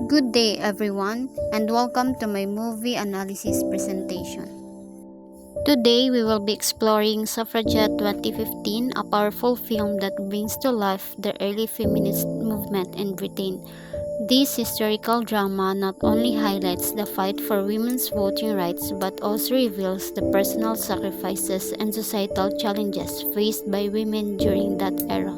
Good day, everyone, and welcome to my movie analysis presentation. Today, we will be exploring Suffragette 2015, a powerful film that brings to life the early feminist movement in Britain. This historical drama not only highlights the fight for women's voting rights but also reveals the personal sacrifices and societal challenges faced by women during that era.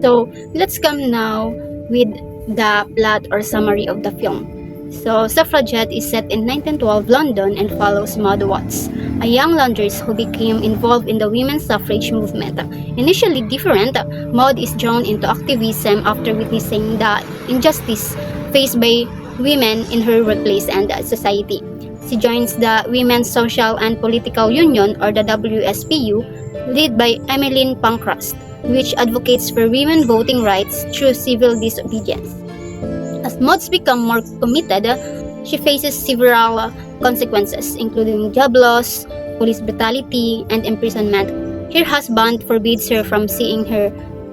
So let's come now with the plot or summary of the film. So Suffragette is set in 1912 London and follows Maud Watts, a young laundress who became involved in the women's suffrage movement. Initially different, Maud is drawn into activism after witnessing the injustice faced by women in her workplace and society. She joins the Women's Social and Political Union, or the WSPU, led by Emmeline Pankhurst, which advocates for women voting rights through civil disobedience. As Maud becomes more committed, she faces several consequences, including job loss, police brutality, and imprisonment. Her husband forbids her from seeing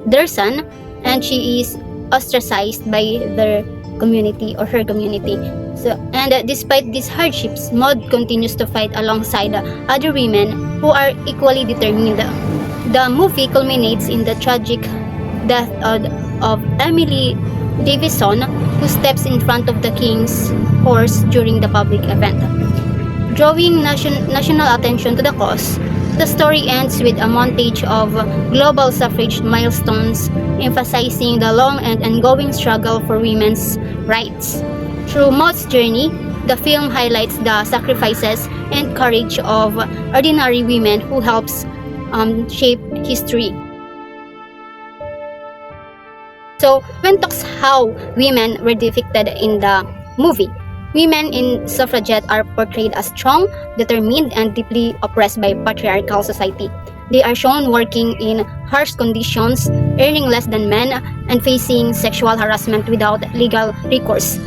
their son, and she is ostracized by their community or her community. Despite these hardships, Maud continues to fight alongside other women who are equally determined. The movie culminates in the tragic death of Emily Davison, who steps in front of the king's horse during the public event. Drawing national attention to the cause, the story ends with a montage of global suffrage milestones, emphasizing the long and ongoing struggle for women's rights. Through Maud's journey, the film highlights the sacrifices and courage of ordinary women who helps shape history. So, when talks how women were depicted in the movie, women in Suffragette are portrayed as strong, determined, and deeply oppressed by patriarchal society. They are shown working in harsh conditions, earning less than men, and facing sexual harassment without legal recourse.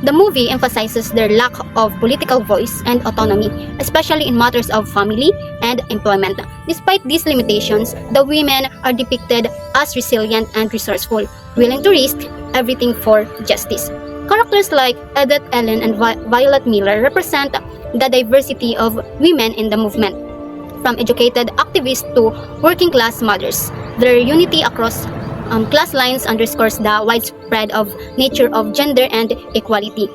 The movie emphasizes their lack of political voice and autonomy, especially in matters of family and employment. Despite these limitations, the women are depicted as resilient and resourceful, willing to risk everything for justice. Characters like Edith Ellen and Violet Miller represent the diversity of women in the movement, from educated activists to working-class mothers. Their unity across class lines underscores the widespread nature of gender and equality.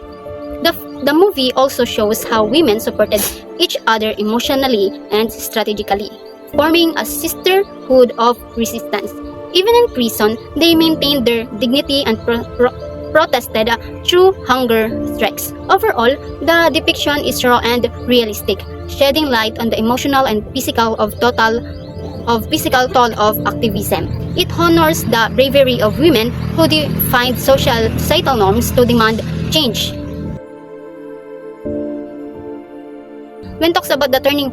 The movie also shows how women supported each other emotionally and strategically, forming a sisterhood of resistance. Even in prison, they maintained their dignity and protested through hunger strikes. Overall, the depiction is raw and realistic, shedding light on the emotional and physical toll of activism. It honors the bravery of women who defied societal norms to demand change. When talks about the turning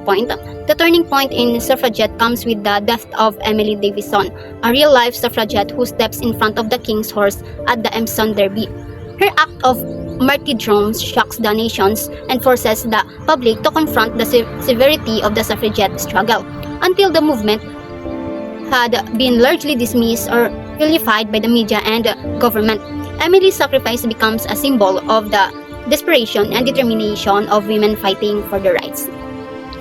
point in Suffragette comes with the death of Emily Davison, a real-life suffragette who steps in front of the king's horse at the Epsom Derby. Her act of martyrdom shocks the nations and forces the public to confront the severity of the suffragette struggle. Until the movement had been largely dismissed or vilified by the media and government, Emily's sacrifice becomes a symbol of the desperation and determination of women fighting for their rights.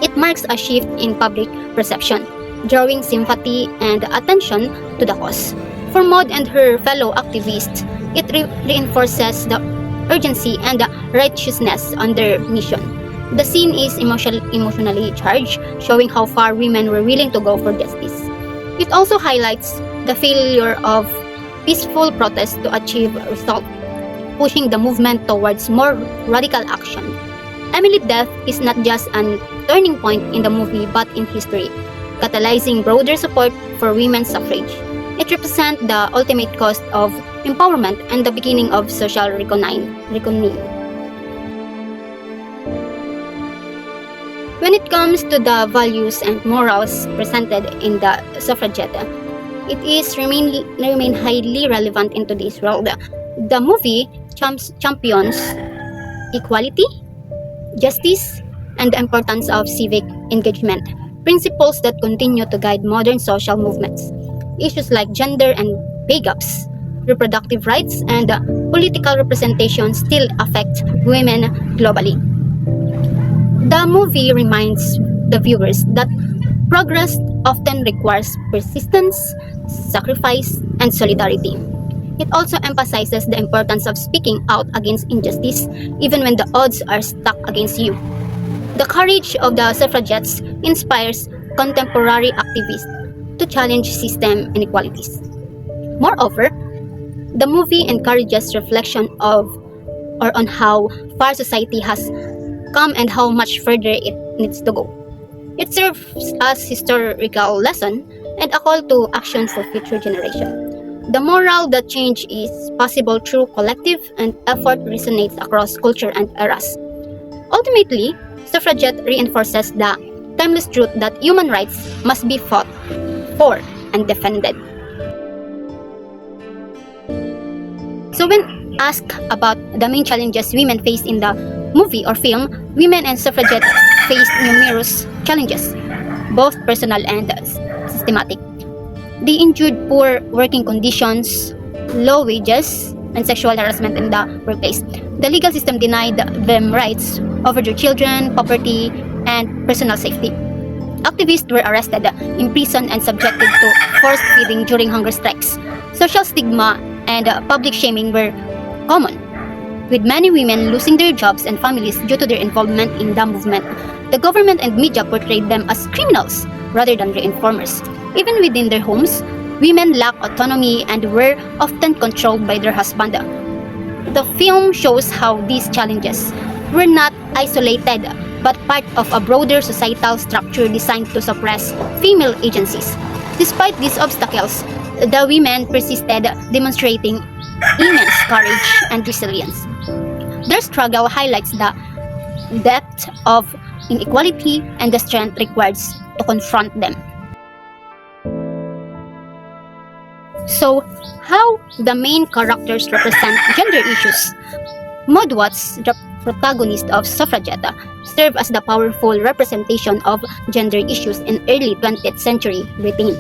It marks a shift in public perception, drawing sympathy and attention to the cause. For Maud and her fellow activists, it reinforces the urgency and the righteousness on their mission. The scene is emotionally charged, showing how far women were willing to go for justice. It also highlights the failure of peaceful protest to achieve a result, pushing the movement towards more radical action. Emily's death is not just a turning point in the movie but in history, catalyzing broader support for women's suffrage. It represents the ultimate cost of empowerment and the beginning of social reckoning. When it comes to the values and morals presented in the Suffragette, it is remain highly relevant in today's world. The movie champions equality, justice, and the importance of civic engagement, principles that continue to guide modern social movements. Issues like gender and pay gaps, reproductive rights, and political representation still affect women globally. The movie reminds the viewers that progress often requires persistence, sacrifice, and solidarity. It also emphasizes the importance of speaking out against injustice even when the odds are stacked against you. The courage of the suffragettes inspires contemporary activists to challenge system inequalities. Moreover, the movie encourages reflection of or on how far society has come and how much further it needs to go. It serves as historical lesson and a call to action for future generations. The moral that change is possible through collective and effort resonates across culture and eras. Ultimately, suffragette reinforces the timeless truth that human rights must be fought for and defended. So when asked about the main challenges women face in the movie or film, women and suffragettes faced numerous challenges, both personal and systematic. They endured poor working conditions, low wages, and sexual harassment in the workplace. The legal system denied them rights over their children, property, and personal safety. Activists were arrested, imprisoned, and subjected to forced feeding during hunger strikes. Social stigma and public shaming were common, with many women losing their jobs and families due to their involvement in the movement. The government and media portrayed them as criminals rather than reinformers. Even within their homes, women lacked autonomy and were often controlled by their husband. The film shows how these challenges were not isolated but part of a broader societal structure designed to suppress female agencies. Despite these obstacles, the women persisted, demonstrating immense courage and resilience. Their struggle highlights the depth of inequality and the strength required to confront them. So, how the main characters represent gender issues? Maud Watts, the protagonist of Suffragette, served as the powerful representation of gender issues in early 20th century Britain.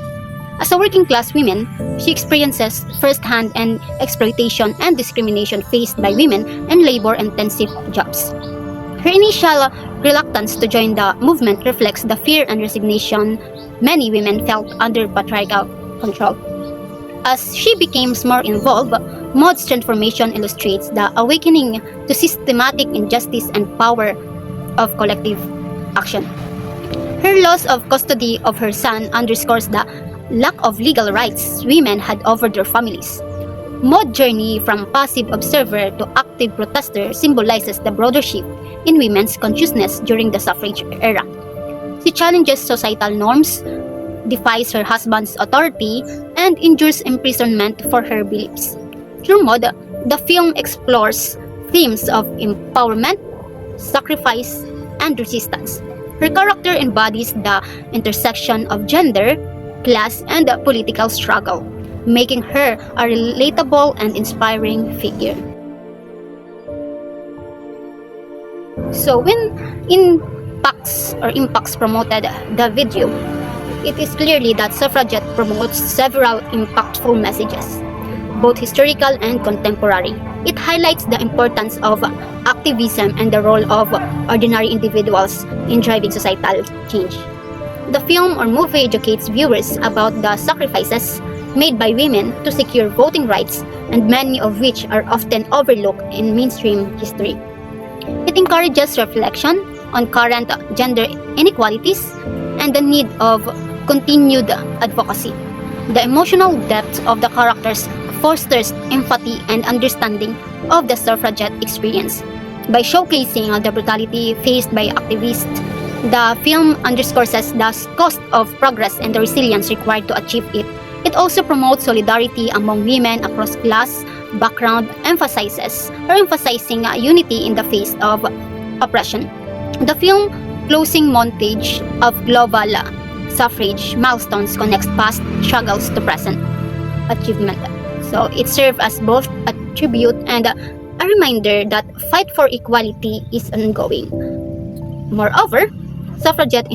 As a working-class woman, she experiences first-hand and exploitation and discrimination faced by women in labor-intensive jobs. Her initial reluctance to join the movement reflects the fear and resignation many women felt under patriarchal control. As she becomes more involved, Maud's transformation illustrates the awakening to systematic injustice and power of collective action. Her loss of custody of her son underscores the lack of legal rights women had over their families. Maud's journey from passive observer to active protester symbolizes the broader shift in women's consciousness during the suffrage era. She challenges societal norms, defies her husband's authority, and endures imprisonment for her beliefs. Through Maud, the film explores themes of empowerment, sacrifice, and resistance. Her character embodies the intersection of gender, class, and political struggle, making her a relatable and inspiring figure. So when Impacts promoted the video, it is clearly that Suffragette promotes several impactful messages, both historical and contemporary. It highlights the importance of activism and the role of ordinary individuals in driving societal change. The film or movie educates viewers about the sacrifices made by women to secure voting rights, and many of which are often overlooked in mainstream history. It encourages reflection on current gender inequalities and the need of continued advocacy. The emotional depth of the characters fosters empathy and understanding of the suffragette experience. By showcasing the brutality faced by activists, the film underscores the cost of progress and the resilience required to achieve it. It also promotes solidarity among women across class, background, emphasizing unity in the face of oppression. The film closing montage of global suffrage milestones connects past struggles to present achievement. So it serves as both a tribute and a reminder that fight for equality is ongoing. Moreover, Suffragette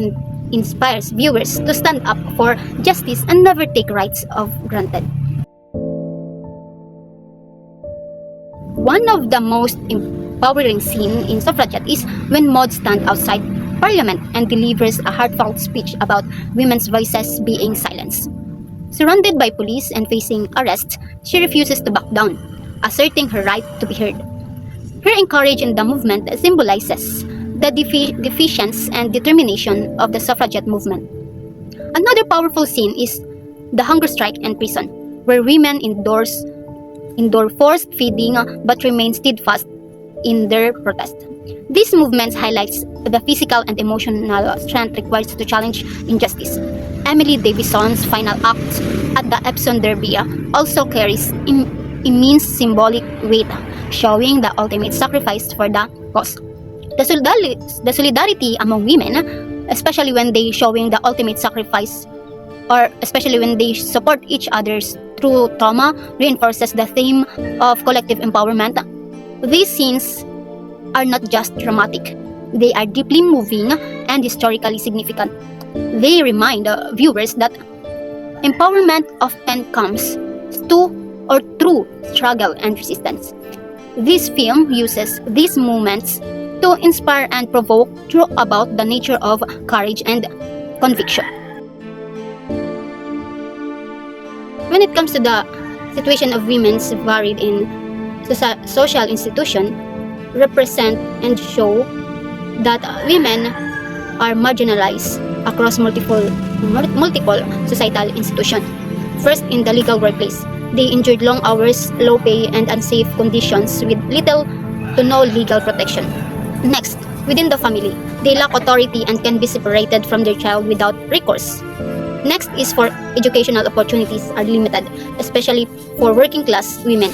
inspires viewers to stand up for justice and never take rights for granted. One of the most empowering scenes in Suffragette is when Maud stands outside Parliament and delivers a heartfelt speech about women's voices being silenced. Surrounded by police and facing arrest, she refuses to back down, asserting her right to be heard. Her encourage in the movement symbolizes the defiance and determination of the suffragette movement. Another powerful scene is the hunger strike and prison, where women endure forced feeding but remain steadfast in their protest. These movements highlights the physical and emotional strength required to challenge injustice. Emily Davison's final act at the Epsom Derby also carries immense symbolic weight, showing the ultimate sacrifice for the cause. The solidarity among women, especially when they showing the ultimate sacrifice, or especially when they support each other through trauma, reinforces the theme of collective empowerment. These scenes are not just dramatic, they are deeply moving and historically significant. They remind viewers that empowerment often comes through struggle and resistance. This film uses these moments to inspire and provoke thought about the nature of courage and conviction. When it comes to the situation of women's varied in social institution, represent and show that women are marginalized across multiple societal institutions. First, in the legal workplace, they endured long hours, low pay, and unsafe conditions with little to no legal protection. Next, within the family, they lack authority and can be separated from their child without recourse. Next is for educational opportunities are limited, especially for working class women.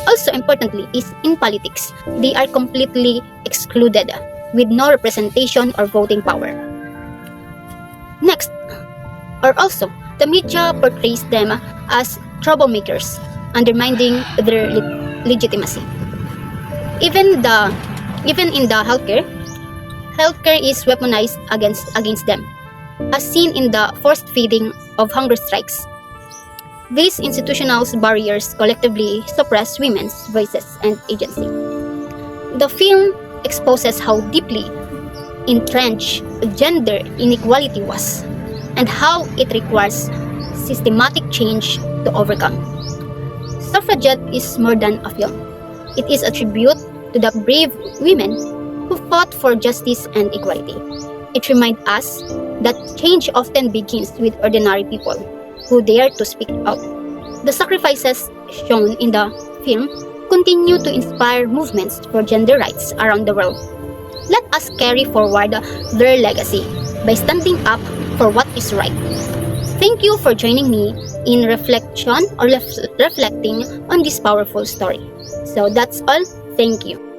Also importantly is in politics, they are completely excluded with no representation or voting power. Next, or also, the media portrays them as troublemakers, undermining their legitimacy. Even in the healthcare is weaponized against them, as seen in the forced feeding of hunger strikes. These institutional barriers collectively suppress women's voices and agency. The film exposes how deeply entrenched gender inequality was, and how it requires systematic change to overcome. Suffragette is more than a film. It is a tribute to the brave women who fought for justice and equality. It reminds us that change often begins with ordinary people who dare to speak out. The sacrifices shown in the film continue to inspire movements for gender rights around the world. Let us carry forward their legacy by standing up for what is right. Thank you for joining me in reflecting on this powerful story. So that's all. Thank you.